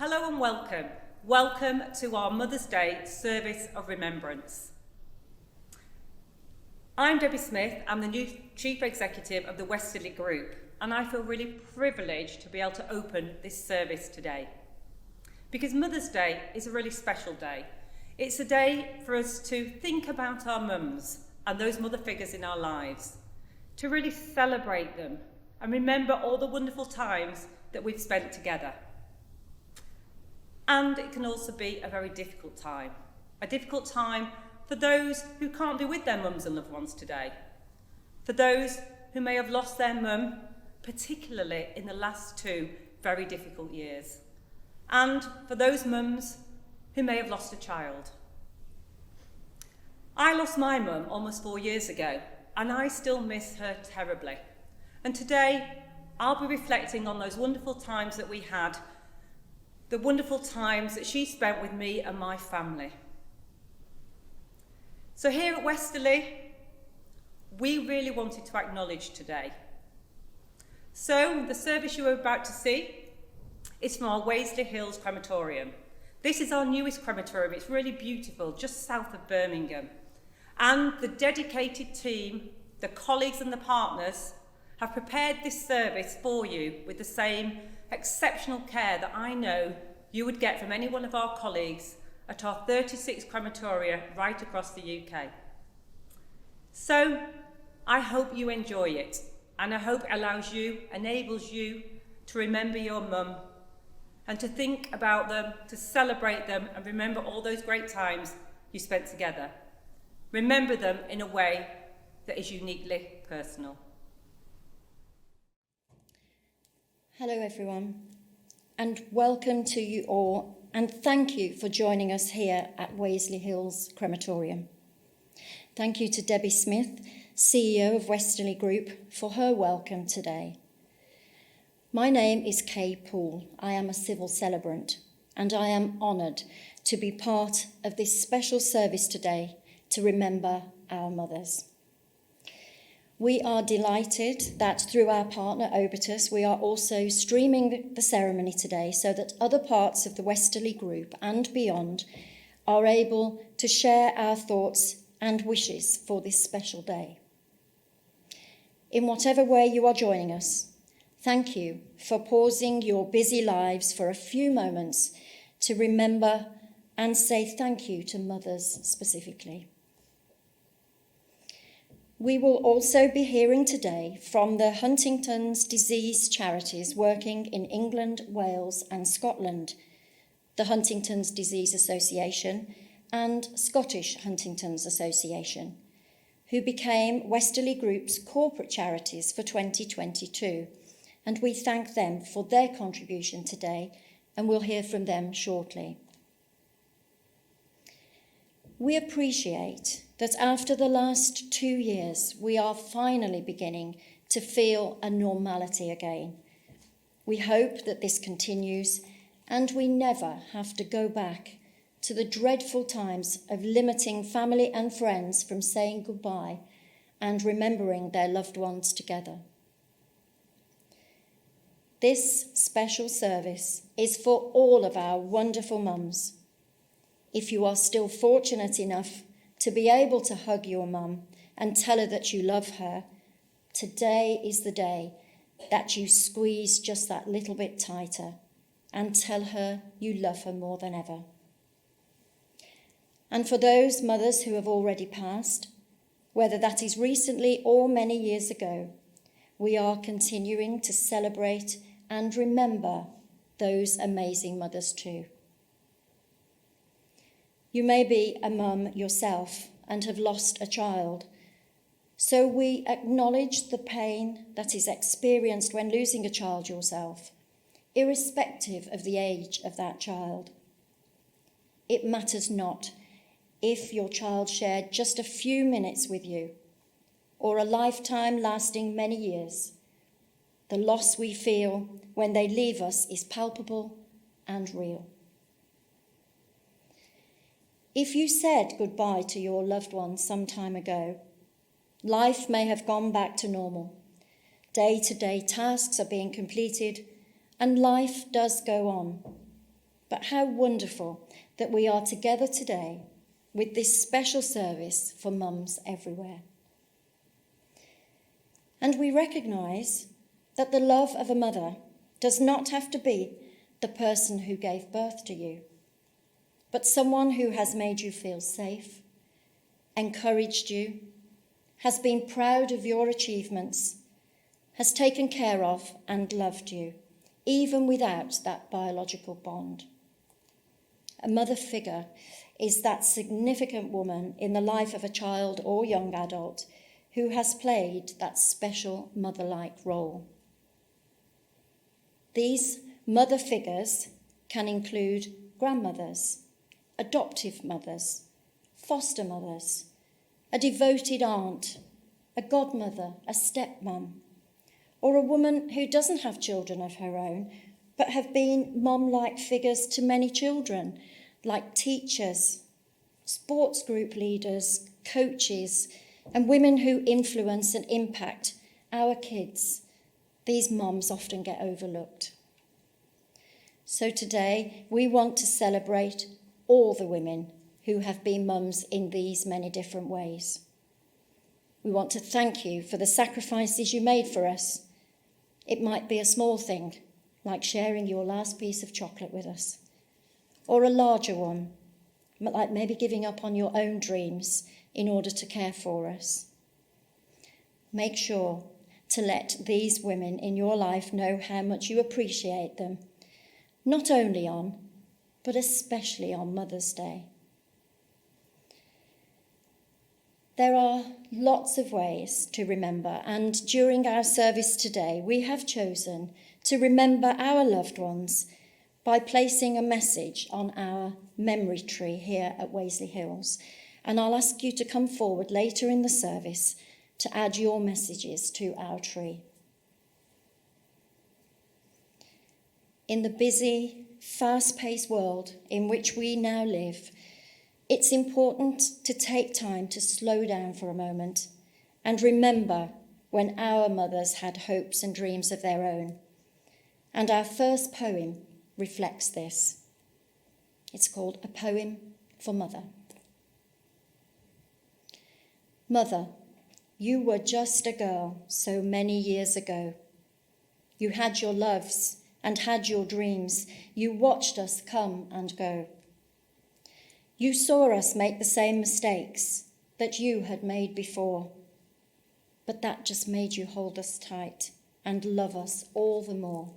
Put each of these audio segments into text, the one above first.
Hello and welcome. Welcome to our Mother's Day service of remembrance. I'm Debbie Smith. I'm the new Chief Executive of the Westerleigh Group, and I feel really privileged to be able to open this service today. Because Mother's Day is a really special day. It's a day for us to think about our mums and those mother figures in our lives, to really celebrate them and remember all the wonderful times that we've spent together. And it can also be a very difficult time for those who can't be with their mums and loved ones today, for those who may have lost their mum, particularly in the last 2 very difficult years, and for those mums who may have lost a child. I lost my mum almost 4 years ago, and I still miss her terribly. And today, I'll be reflecting on those wonderful times that we had, the wonderful times that she spent with me and my family. So here at Westerleigh, we really wanted to acknowledge today. So the service you are about to see is from our Westerleigh Hills crematorium. This is our newest crematorium. It's really beautiful, just south of Birmingham. And the dedicated team, the colleagues and the partners, have prepared this service for you with the same exceptional care that I know you would get from any one of our colleagues at our 36 crematoria right across the UK. So I hope you enjoy it, and I hope it enables you to remember your mum and to think about them, to celebrate them, and remember all those great times you spent together. Remember them in a way that is uniquely personal. Hello everyone, and welcome to you all, and thank you for joining us here at Westerleigh Hills Crematorium. Thank you to Debbie Smith, CEO of Westerleigh Group, for her welcome today. My name is Kay Poole. I am a civil celebrant, and I am honoured to be part of this special service today to remember our mothers. We are delighted that through our partner Obitus, we are also streaming the ceremony today so that other parts of the Westerleigh Group and beyond are able to share our thoughts and wishes for this special day. In whatever way you are joining us, thank you for pausing your busy lives for a few moments to remember and say thank you to mothers specifically. We will also be hearing today from the Huntington's disease charities working in England, Wales and Scotland, the Huntington's Disease Association and Scottish Huntington's Association, who became Westerleigh Group's corporate charities for 2022, and we thank them for their contribution today, and we'll hear from them shortly. We appreciate that after the last 2 years, we are finally beginning to feel a normality again. We hope that this continues and we never have to go back to the dreadful times of limiting family and friends from saying goodbye and remembering their loved ones together. This special service is for all of our wonderful mums. If you are still fortunate enough to be able to hug your mum and tell her that you love her, today is the day that you squeeze just that little bit tighter and tell her you love her more than ever. And for those mothers who have already passed, whether that is recently or many years ago, we are continuing to celebrate and remember those amazing mothers too. You may be a mum yourself and have lost a child, so we acknowledge the pain that is experienced when losing a child yourself, irrespective of the age of that child. It matters not if your child shared just a few minutes with you or a lifetime lasting many years. The loss we feel when they leave us is palpable and real. If you said goodbye to your loved one some time ago, life may have gone back to normal. Day-to-day tasks are being completed and life does go on. But how wonderful that we are together today with this special service for mums everywhere. And we recognise that the love of a mother does not have to be the person who gave birth to you, but someone who has made you feel safe, encouraged you, has been proud of your achievements, has taken care of and loved you, even without that biological bond. A mother figure is that significant woman in the life of a child or young adult who has played that special mother-like role. These mother figures can include grandmothers, adoptive mothers, foster mothers, a devoted aunt, a godmother, a stepmom, or a woman who doesn't have children of her own, but have been mom-like figures to many children, like teachers, sports group leaders, coaches, and women who influence and impact our kids. These moms often get overlooked. So today, we want to celebrate all the women who have been mums in these many different ways. We want to thank you for the sacrifices you made for us. It might be a small thing, like sharing your last piece of chocolate with us, or a larger one, like maybe giving up on your own dreams in order to care for us. Make sure to let these women in your life know how much you appreciate them, not only on, but especially on Mother's Day. There are lots of ways to remember, and during our service today, we have chosen to remember our loved ones by placing a message on our memory tree here at Westerleigh Hills. And I'll ask you to come forward later in the service to add your messages to our tree. In the busy, fast-paced world in which we now live, it's important to take time to slow down for a moment and remember when our mothers had hopes and dreams of their own. And our first poem reflects this. It's called A Poem for Mother. Mother, you were just a girl so many years ago. You had your loves and had your dreams. You watched us come and go. You saw us make the same mistakes that you had made before, but that just made you hold us tight and love us all the more.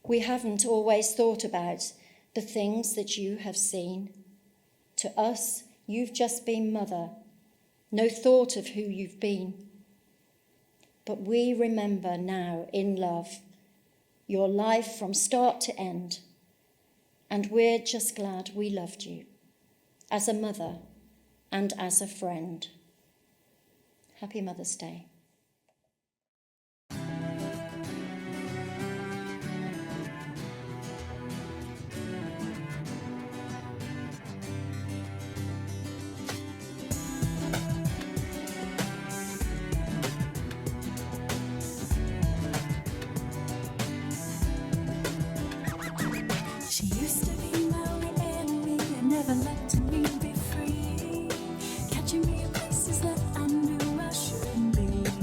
We haven't always thought about the things that you have seen. To us, you've just been mother, no thought of who you've been. But we remember now in love your life from start to end, and we're just glad we loved you as a mother and as a friend. Happy Mother's Day. She used to be my only enemy and never letting me be free, catching me in places that I knew I shouldn't be.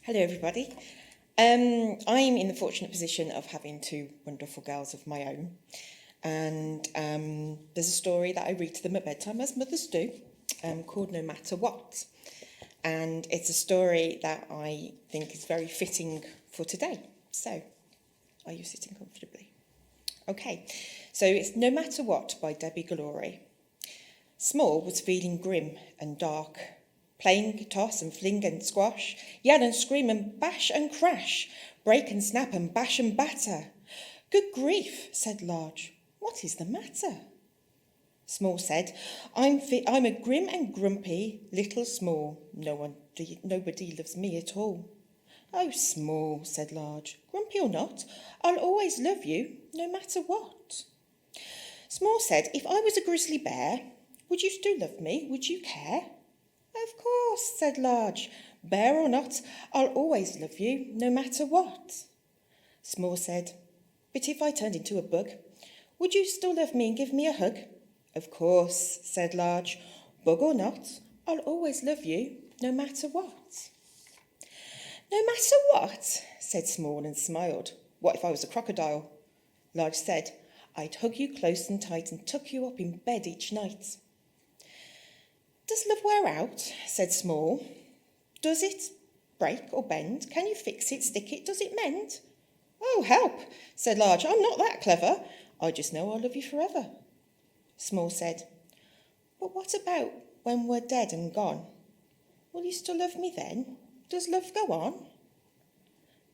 Hello everybody. I'm in the fortunate position of having two wonderful girls of my own, and there's a story that I read to them at bedtime, as mothers do, called No Matter What, and it's a story that I think is very fitting for today. So, are you sitting comfortably? Okay, so it's No Matter What by Debbie Glory. Small was feeling grim and dark, playing toss and fling and squash, yell and scream and bash and crash, break and snap and bash and batter. Good grief, said Large, what is the matter? Small said, I'm a grim and grumpy little Small. Nobody loves me at all. Oh, Small, said Large, grumpy or not, I'll always love you, no matter what. Small said, if I was a grizzly bear, would you still love me? Would you care? Of course, said Large. Bear or not, I'll always love you, no matter what. Small said, but if I turned into a bug, would you still love me and give me a hug? Of course, said Large. Bug or not, I'll always love you, no matter what. No matter what, said Small and smiled. What if I was a crocodile? Large said, I'd hug you close and tight and tuck you up in bed each night. Does love wear out? Said Small. Does it break or bend? Can you fix it, stick it? Does it mend? Oh, help, said Large. I'm not that clever. I just know I'll love you forever. Small said, but what about when we're dead and gone? Will you still love me then? Does love go on?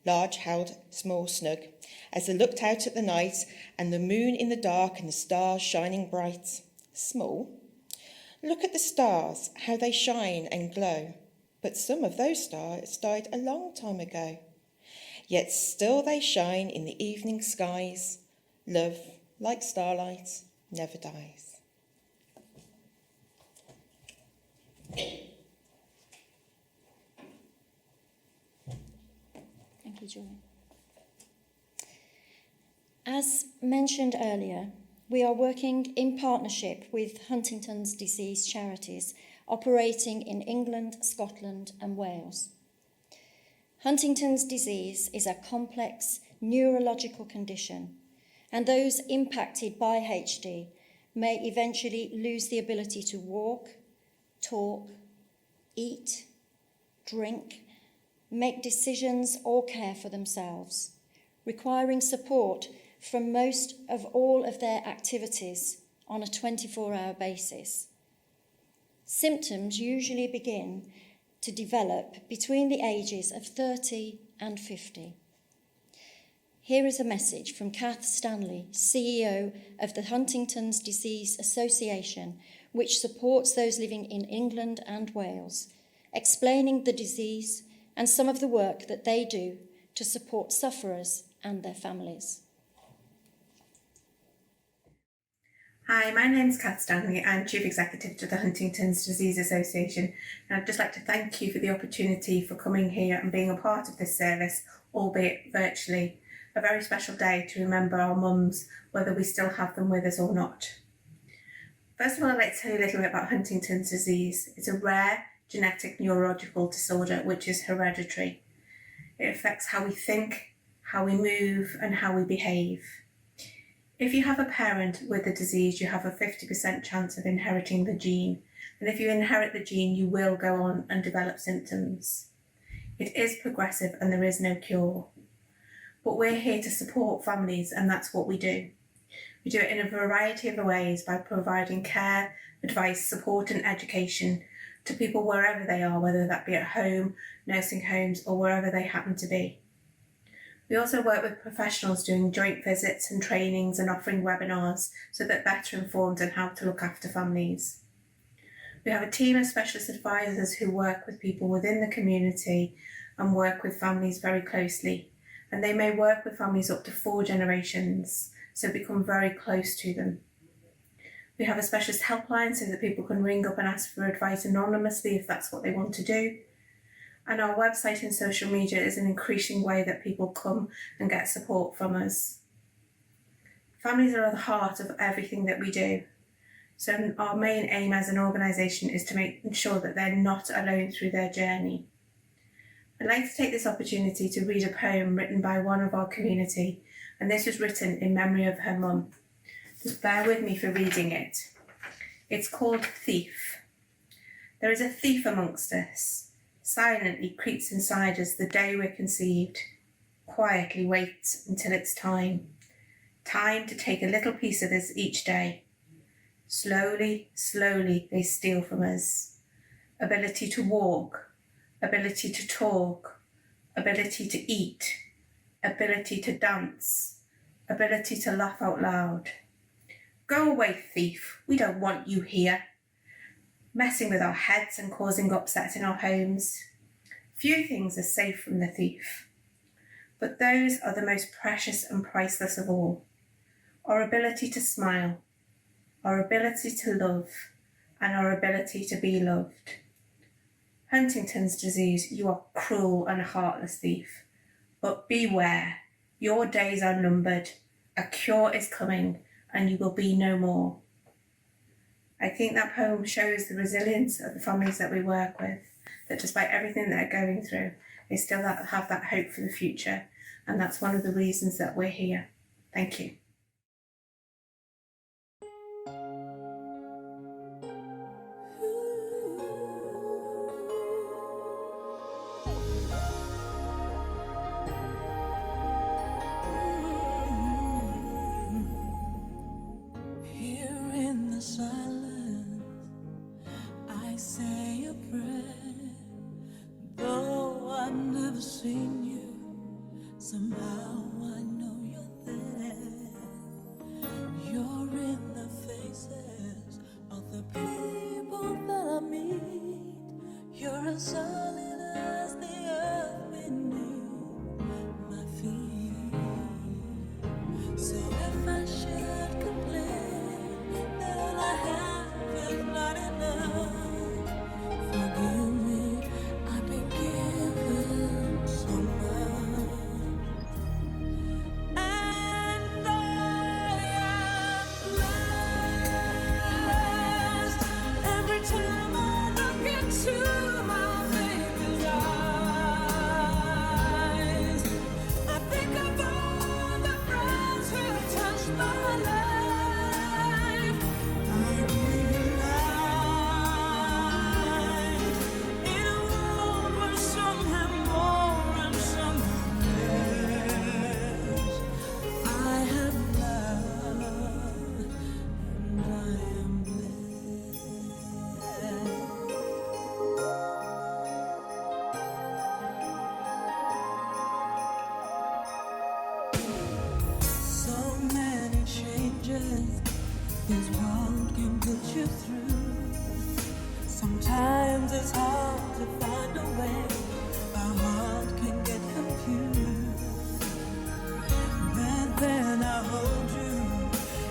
Large held Small snug as they looked out at the night and the moon in the dark and the stars shining bright. Small, look at the stars, how they shine and glow. But some of those stars died a long time ago. Yet still they shine in the evening skies. Love, like starlight, never dies. Thank you, Joy. As mentioned earlier, we are working in partnership with Huntington's disease charities operating in England, Scotland and Wales. Huntington's disease is a complex neurological condition, and those impacted by HD may eventually lose the ability to walk, talk, eat, drink, make decisions or care for themselves, requiring support from most of all of their activities on a 24-hour basis. Symptoms usually begin to develop between the ages of 30 and 50. Here is a message from Kath Stanley, CEO of the Huntington's Disease Association, which supports those living in England and Wales, explaining the disease and some of the work that they do to support sufferers and their families. Hi, my name's Kath Stanley. I'm Chief Executive to the Huntington's Disease Association, and I'd just like to thank you for the opportunity for coming here and being a part of this service, albeit virtually. A very special day to remember our mums, whether we still have them with us or not. First of all, I'd like to tell you a little bit about Huntington's disease. It's a rare genetic neurological disorder which is hereditary. It affects how we think, how we move, and how we behave. If you have a parent with the disease, you have a 50% chance of inheriting the gene. And if you inherit the gene, you will go on and develop symptoms. It is progressive and there is no cure. But we're here to support families, and that's what we do. We do it in a variety of ways by providing care, advice, support and education to people wherever they are, whether that be at home, nursing homes, or wherever they happen to be. We also work with professionals doing joint visits and trainings and offering webinars so that they're better informed on how to look after families. We have a team of specialist advisors who work with people within the community and work with families very closely. And they may work with families up to 4 generations, so become very close to them. We have a specialist helpline so that people can ring up and ask for advice anonymously if that's what they want to do. And our website and social media is an increasing way that people come and get support from us. Families are at the heart of everything that we do. So our main aim as an organisation is to make sure that they're not alone through their journey. I'd like to take this opportunity to read a poem written by one of our community, and this was written in memory of her mum. Just bear with me for reading it. It's called Thief. There is a thief amongst us, silently creeps inside us the day we're conceived, quietly waits until it's time to take a little piece of us each day. Slowly, slowly they steal from us. Ability to walk, ability to talk, ability to eat, ability to dance, ability to laugh out loud. Go away, thief, we don't want you here, messing with our heads and causing upsets in our homes. Few things are safe from the thief, but those are the most precious and priceless of all. Our ability to smile, our ability to love, and our ability to be loved. Huntington's disease, you are cruel and heartless thief, but beware, your days are numbered, a cure is coming, and you will be no more. I think that poem shows the resilience of the families that we work with, that despite everything they're going through, they still have that hope for the future, and that's one of the reasons that we're here. Thank you. Here in the silence, I say a prayer. Though I've never seen you, somehow I know you're there. You're in the faces of the people that I meet. You're as solid as the earth beneath my feet. So if I should complain that I have is not enough, forgive me, I've been given so much. And I am blessed every time I look into my baby's eyes. I think of all the friends who touched my life. I realize in a world where some have more and some have less, I have love and I am blessed. So many changes this world can put you through. Sometimes it's hard to find a way. Our heart can get confused. But then I hold you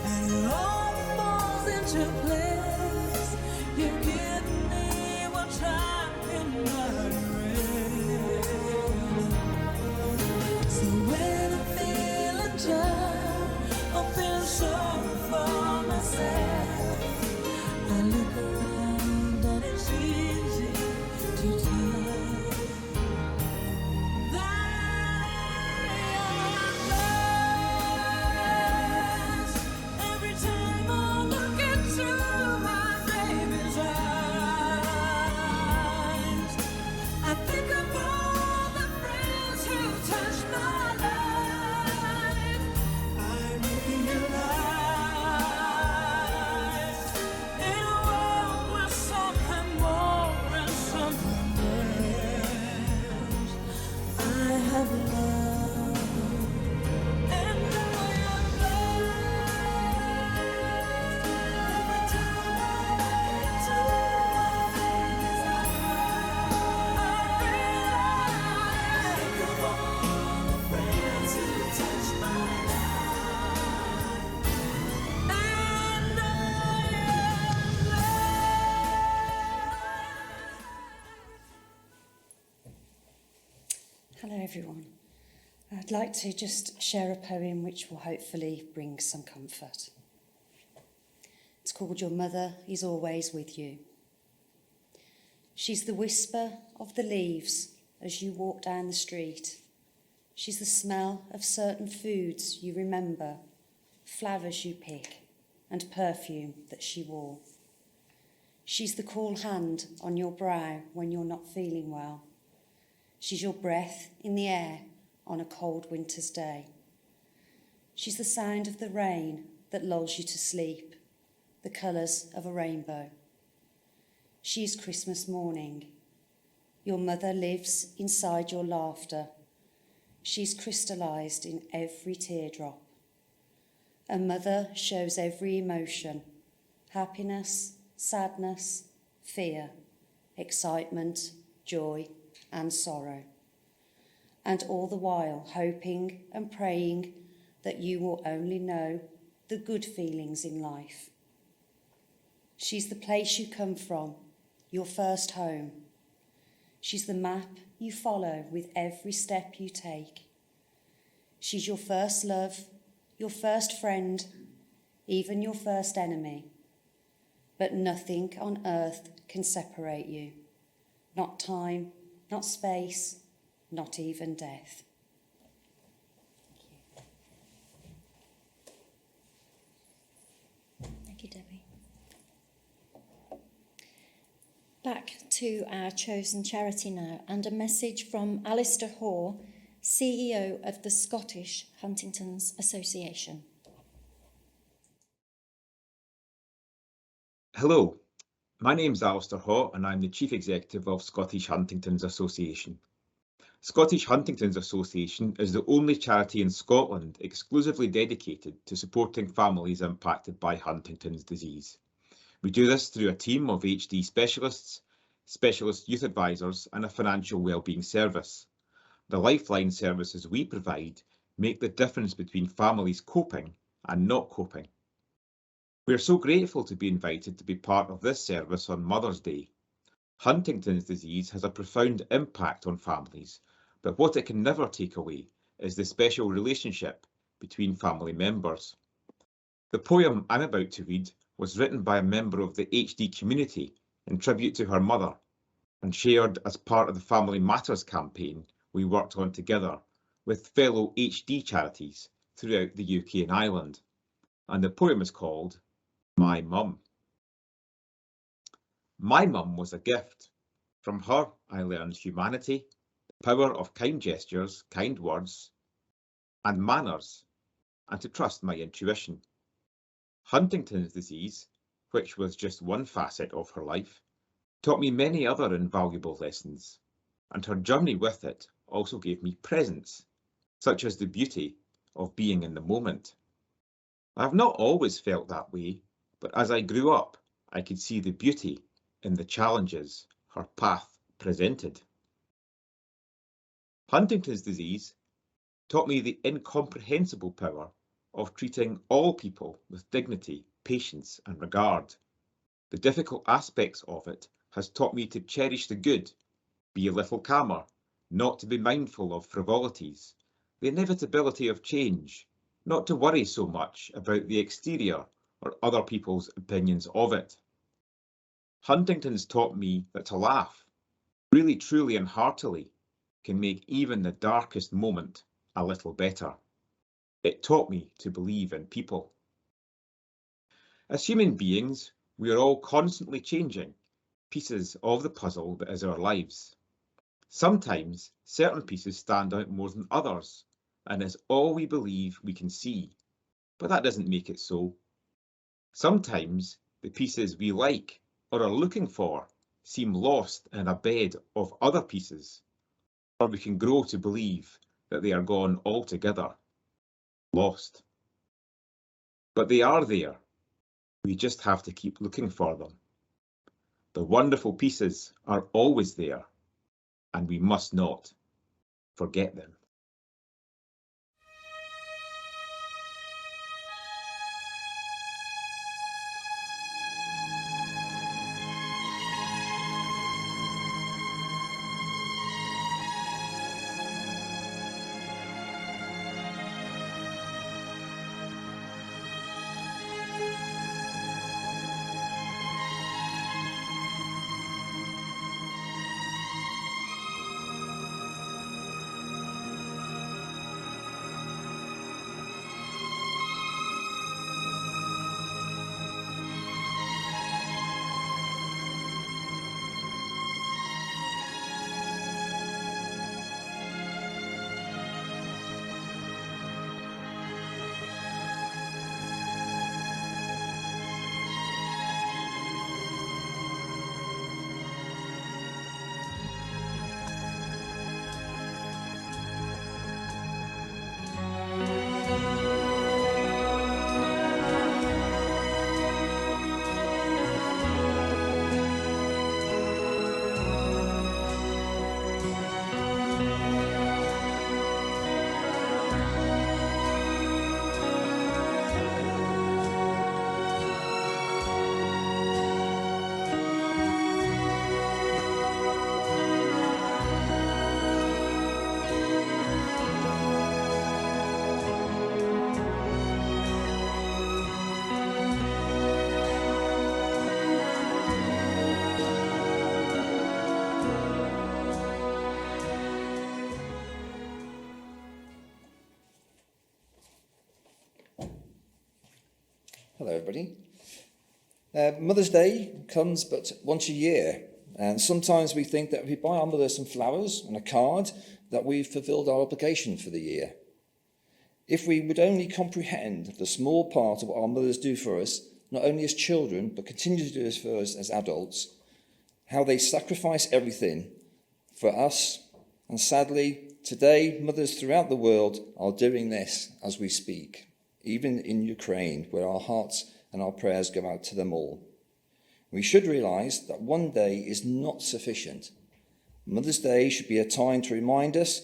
and it all falls into place. You give me what time cannot erase. So when I'm feeling down, I'm feeling sorry for myself, I look around and it's easy to tell that I am blessed every time I look into my baby's eyes. I think of all the friends who touched my life. I realize in a world where some have more and some have less, I have love and I am blessed. Every time I look into my baby's eyes, I realize think of all the friends who touched my life, and I am blessed. Hello, everyone. I'd like to just share a poem which will hopefully bring some comfort. It's called Your Mother is Always With You. She's the whisper of the leaves as you walk down the street. She's the smell of certain foods you remember, flowers you pick, and perfume that she wore. She's the cool hand on your brow when you're not feeling well. She's your breath in the air on a cold winter's day. She's the sound of the rain that lulls you to sleep, the colours of a rainbow. She's Christmas morning. Your mother lives inside your laughter. She's crystallised in every teardrop. A mother shows every emotion: happiness, sadness, fear, excitement, joy, and sorrow. And all the while hoping and praying that you will only know the good feelings in life. She's the place you come from, your first home. She's the map you follow with every step you take. She's your first love, your first friend, even your first enemy. But nothing on earth can separate you. Not time, not space, not even death. Thank you, Debbie. Back to our chosen charity now, and a message from Alistair Hoare, CEO of the Scottish Huntington's Association. Hello, my name's Alistair Hoare and I'm the Chief Executive of Scottish Huntington's Association. Scottish Huntington's Association is the only charity in Scotland exclusively dedicated to supporting families impacted by Huntington's disease. We do this through a team of HD specialists, specialist youth advisors and a financial wellbeing service. The lifeline services we provide make the difference between families coping and not coping. We are so grateful to be invited to be part of this service on Mother's Day. Huntington's disease has a profound impact on families, but what it can never take away is the special relationship between family members. The poem I'm about to read was written by a member of the HD community in tribute to her mother and shared as part of the Family Matters campaign we worked on together with fellow HD charities throughout the UK and Ireland. And the poem is called My Mum. My mum was a gift. From her I learned humanity, the power of kind gestures, kind words, and manners, and to trust my intuition. Huntington's disease, which was just one facet of her life, taught me many other invaluable lessons, and her journey with it also gave me presence, such as the beauty of being in the moment. I have not always felt that way, but as I grew up, I could see the beauty in the challenges her path presented. Huntington's disease taught me the incomprehensible power of treating all people with dignity, patience, and regard. The difficult aspects of it has taught me to cherish the good, be a little calmer, not to be mindful of frivolities, the inevitability of change, not to worry so much about the exterior or other people's opinions of it. Huntington's taught me that to laugh, really, truly and heartily, can make even the darkest moment a little better. It taught me to believe in people. As human beings, we are all constantly changing pieces of the puzzle that is our lives. Sometimes certain pieces stand out more than others, and is all we believe we can see, but that doesn't make it so. Sometimes the pieces we like or are looking for seem lost in a bed of other pieces, or we can grow to believe that they are gone altogether, lost. But they are there. We just have to keep looking for them. The wonderful pieces are always there, and we must not forget them. Hello, everybody. Mother's Day comes but once a year, and sometimes we think that if we buy our mother some flowers and a card, that we've fulfilled our obligation for the year. If we would only comprehend the small part of what our mothers do for us, not only as children, but continue to do this for us as adults, how they sacrifice everything for us, and sadly, today, mothers throughout the world are doing this as we speak, even in Ukraine, where our hearts and our prayers go out to them all. We should realise that one day is not sufficient. Mother's Day should be a time to remind us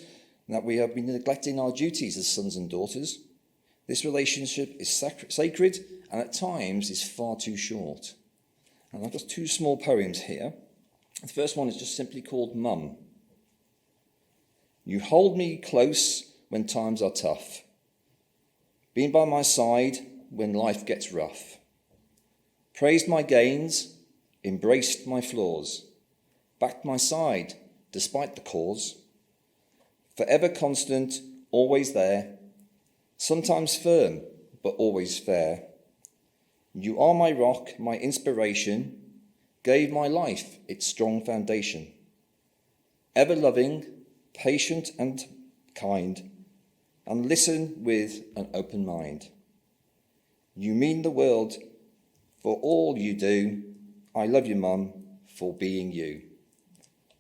that we have been neglecting our duties as sons and daughters. This relationship is sacred and at times is far too short. And I've got two small poems here. The first one is just simply called Mum. You hold me close when times are tough. Been by my side when life gets rough. Praised my gains, embraced my flaws. Backed my side despite the cause. Forever constant, always there. Sometimes firm, but always fair. You are my rock, my inspiration. Gave my life its strong foundation. Ever loving, patient and kind, and listen with an open mind. You mean the world for all you do. I love you, Mum, for being you.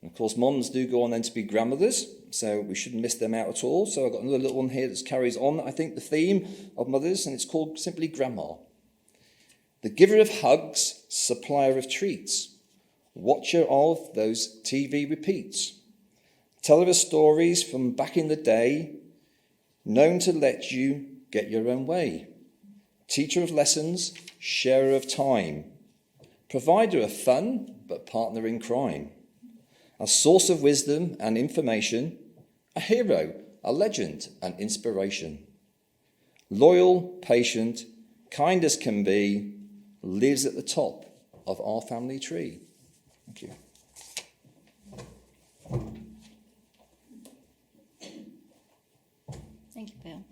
And of course, mums do go on then to be grandmothers, so we shouldn't miss them out at all. So I've got another little one here that carries on, I think, the theme of mothers, and it's called simply Grandma. The giver of hugs, supplier of treats, watcher of those TV repeats, teller of stories from back in the day, known to let you get your own way, teacher of lessons, sharer of time, provider of fun, but partner in crime, a source of wisdom and information, a hero, a legend, an inspiration, loyal, patient, kind as can be, lives at the top of our family tree. Thank you. Thank you, Bill.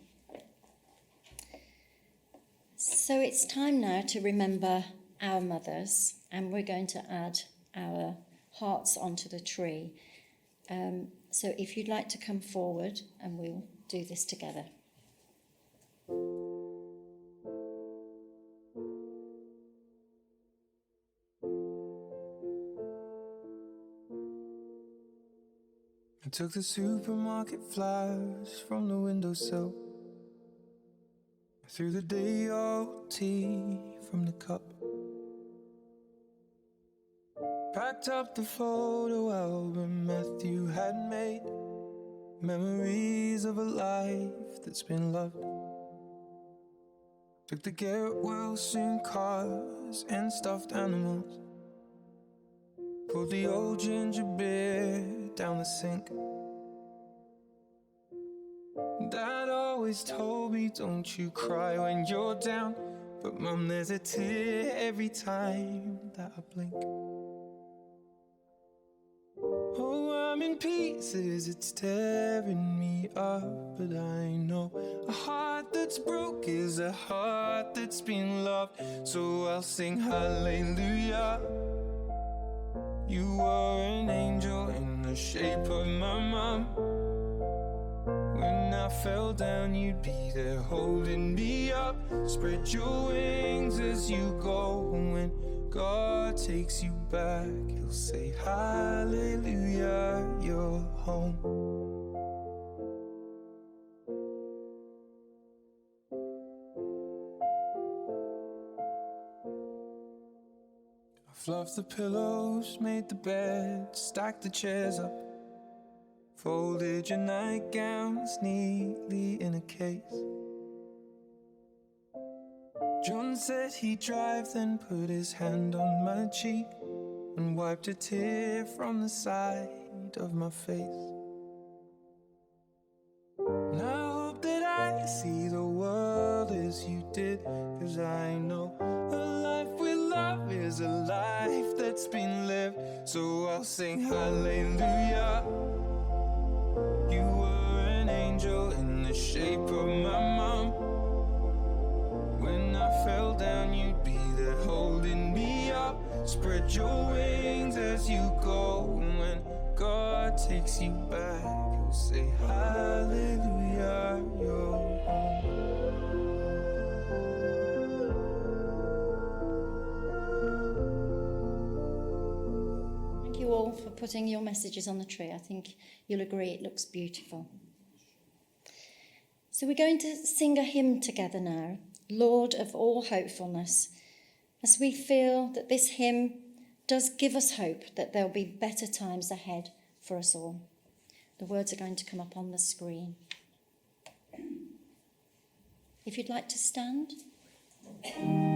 So it's time now to remember our mothers, and we're going to add our hearts onto the tree. So if you'd like to come forward, and we'll do this together. I took the supermarket flowers from the windowsill. I threw the day-old tea from the cup. Packed up the photo album Matthew had made. Memories of a life that's been loved. Took the Garrett Wilson cars and stuffed animals. Pulled the old ginger beer down the sink. Dad always told me, don't you cry when you're down. But Mum, there's a tear every time that I blink. Oh, I'm in pieces, it's tearing me up. But I know a heart that's broke is a heart that's been loved. So I'll sing hallelujah. You were an angel in the shape of my mum. When I fell down, you'd be there holding me up. Spread your wings as you go. When God takes you back, He'll say hallelujah, you're home. Fluffed the pillows, made the bed, stacked the chairs up. Folded your nightgowns neatly in a case. John said he'd drive, then put his hand on my cheek and wiped a tear from the side of my face. And I hope that I see the world as you did, 'cause I know a life with love is a life that's been lived. So I'll sing hallelujah. You were an angel in the shape of my mum. When I fell down, you heart takes you back, you'll say hallelujah, you're home. Thank you all for putting your messages on the tree. I think you'll agree it looks beautiful. So we're going to sing a hymn together now, Lord of all hopefulness, as we feel that this hymn does give us hope that there'll be better times ahead for us all. The words are going to come up on the screen. If you'd like to stand. Thank you.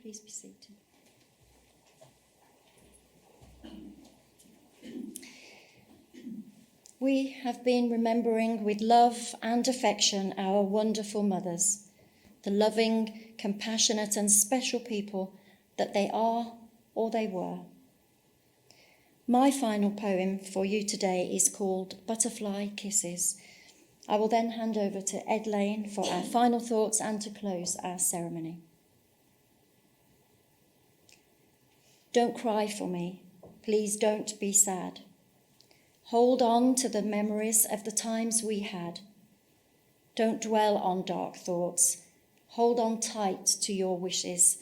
Please be seated. We have been remembering with love and affection our wonderful mothers, the loving, compassionate and special people that they are or they were. My final poem for you today is called Butterfly Kisses. I will then hand over to Ed Lane for our final thoughts and to close our ceremony. Don't cry for me. Please don't be sad. Hold on to the memories of the times we had. Don't dwell on dark thoughts. Hold on tight to your wishes.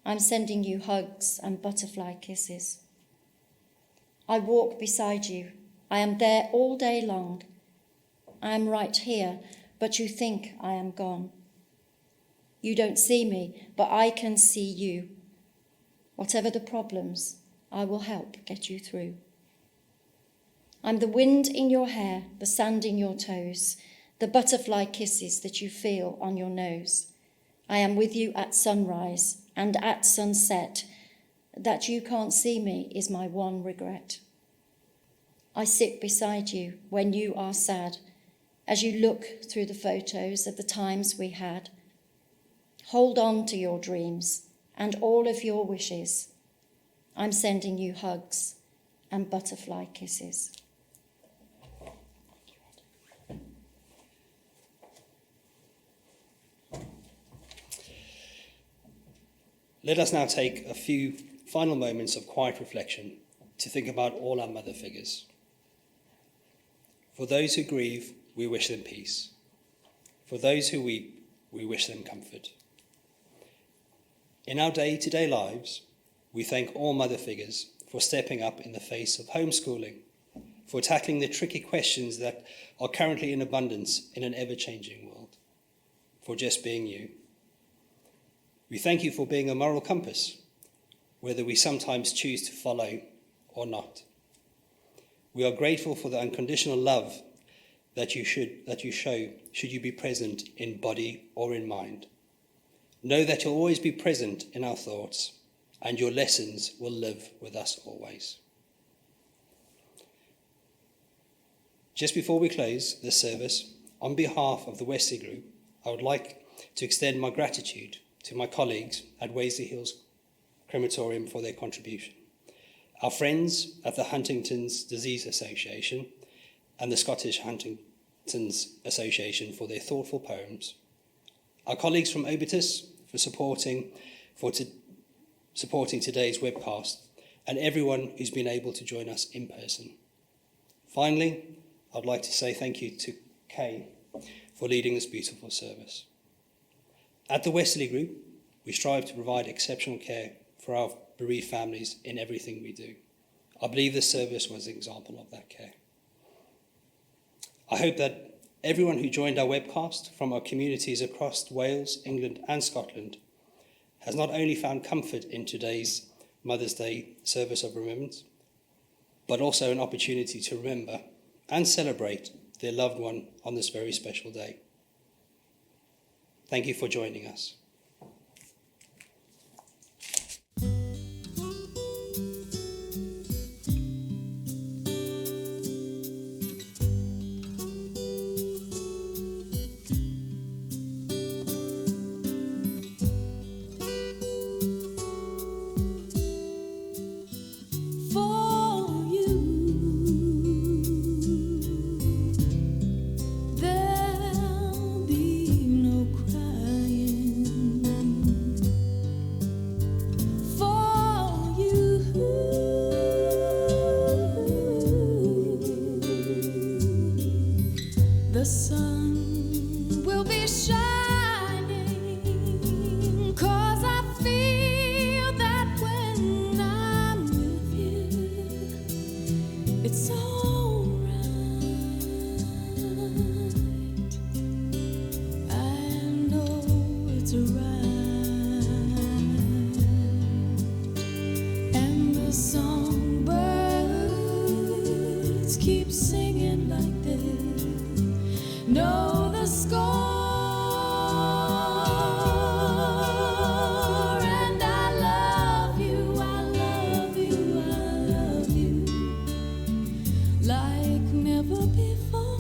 I'm sending you hugs and butterfly kisses. I walk beside you. I am there all day long. I am right here, but you think I am gone. You don't see me, but I can see you. Whatever the problems, I will help get you through. I'm the wind in your hair, the sand in your toes, the butterfly kisses that you feel on your nose. I am with you at sunrise and at sunset. That you can't see me is my one regret. I sit beside you when you are sad, as you look through the photos of the times we had. Hold on to your dreams and all of your wishes. I'm sending you hugs and butterfly kisses. Let us now take a few final moments of quiet reflection to think about all our mother figures. For those who grieve, we wish them peace. For those who weep, we wish them comfort. In our day-to-day lives, we thank all mother figures for stepping up in the face of homeschooling, for tackling the tricky questions that are currently in abundance in an ever-changing world, for just being you. We thank you for being a moral compass, whether we sometimes choose to follow or not. We are grateful for the unconditional love that you show should you be present in body or in mind. Know that you'll always be present in our thoughts, and your lessons will live with us always. Just before we close this service, on behalf of the Westerleigh Group, I would like to extend my gratitude to my colleagues at Westerleigh Hills Crematorium for their contribution, our friends at the Huntington's Disease Association and the Scottish Huntington's Association for their thoughtful poems, our colleagues from Obitus for supporting today's webcast, and everyone who's been able to join us in person. Finally, I'd like to say thank you to Kay for leading this beautiful service. At the Westerleigh Group, we strive to provide exceptional care for our bereaved families in everything we do. I believe this service was an example of that care. I hope that everyone who joined our webcast from our communities across Wales, England and Scotland has not only found comfort in today's Mother's Day service of remembrance, but also an opportunity to remember and celebrate their loved one on this very special day. Thank you for joining us. The sun will be shining, 'cause I feel that when I'm with you, it's alright. I know it's right. And the songbirds keep singing like this. Know the score, and I love you, I love you, I love you like never before.